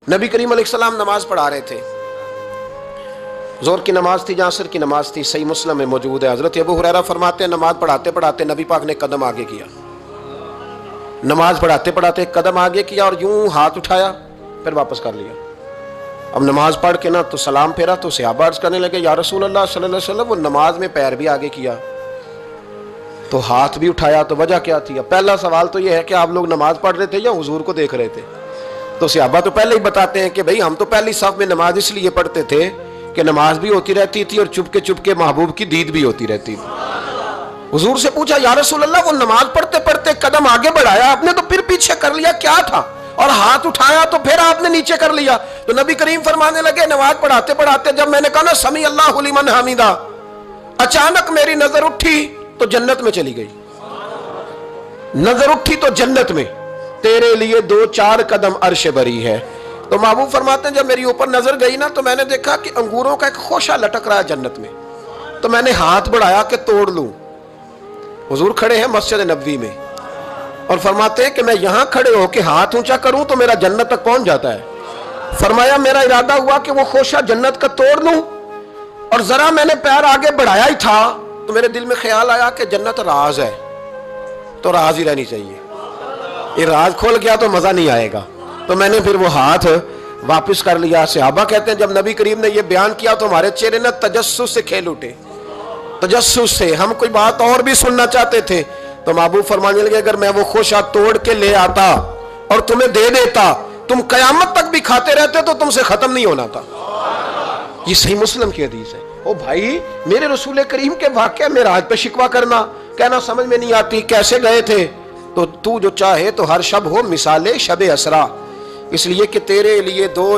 نبی کریم علیہ السلام نماز پڑھا رہے تھے، ظہر کی نماز تھی یا عصر کی نماز تھی، صحیح مسلم میں موجود ہے۔ حضرت ابو ہریرہ فرماتے ہیں نماز پڑھاتے پڑھاتے نبی پاک نے قدم آگے کیا، نماز پڑھاتے پڑھاتے قدم آگے کیا اور یوں ہاتھ اٹھایا پھر واپس کر لیا۔ اب نماز پڑھ کے نا تو سلام پھیرا تو صحابہ عرض کرنے لگے یا رسول اللہ صلی اللہ علیہ وسلم وہ نماز میں پیر بھی آگے کیا تو ہاتھ بھی اٹھایا، تو وجہ کیا تھی؟ پہلا سوال تو یہ ہے کہ آپ لوگ نماز پڑھ رہے تھے یا حضور کو دیکھ رہے تھے؟ تو صحابہ تو پہلے ہی بتاتے ہیں کہ بھئی ہم تو پہلی صف میں نماز اس لیے پڑھتے تھے کہ نماز بھی ہوتی رہتی تھی اور چپ کے محبوب کی دید بھی ہوتی رہتی تھی۔ حضور سے پوچھا یا رسول اللہ وہ نماز پڑھتے پڑھتے قدم آگے بڑھایا آپ نے تو پھر پیچھے کر لیا، کیا تھا؟ اور ہاتھ اٹھایا تو پھر آپ نے نیچے کر لیا۔ تو نبی کریم فرمانے لگے نماز پڑھاتے پڑھاتے جب میں نے کہا نا سمی اللہ لمن حمیدہ، اچانک میری نظر اٹھی تو جنت میں چلی گئی، نظر اٹھی تو جنت میں، تیرے لیے 2-4 قدم عرش بری ہے۔ تو محبوب فرماتے ہیں جب میری اوپر نظر گئی نا تو میں نے دیکھا کہ انگوروں کا ایک خوشہ لٹک رہا ہے جنت میں، تو میں نے ہاتھ بڑھایا کہ توڑ لوں۔ حضور کھڑے ہیں مسجد نبوی میں اور فرماتے ہیں کہ میں یہاں کھڑے ہو کے ہاتھ اونچا کروں تو میرا جنت تک پہنچ جاتا ہے۔ فرمایا میرا ارادہ ہوا کہ وہ خوشہ جنت کا توڑ لوں، اور ذرا میں نے پیر آگے بڑھایا ہی تھا تو میرے دل میں خیال آیا کہ جنت راز ہے تو راز ہی رہنی چاہیے، یہ راز کھول گیا تو مزہ نہیں آئے گا، تو میں نے پھر وہ ہاتھ واپس کر لیا۔ صحابہ کہتے ہیں جب نبی کریم نے یہ بیان کیا تو ہمارے چہرے نے تجسس سے کھیل اٹھے، تجسس سے ہم کوئی بات اور بھی سننا چاہتے تھے۔ تو محبوب فرمانے لگے اگر میں وہ خوشہ توڑ کے لے آتا اور تمہیں دے دیتا تم قیامت تک بھی کھاتے رہتے تو تم سے ختم نہیں ہونا تھا۔ یہ صحیح مسلم کی حدیث ہے۔ او بھائی میرے رسول کریم کے واقعہ معراج پہ شکوہ کرنا، کہنا سمجھ میں نہیں آتی کیسے گئے تھے، تو جو چاہے تو ہر شب ہو مثال شب اسرا، اس لیے کہ تیرے لیے 2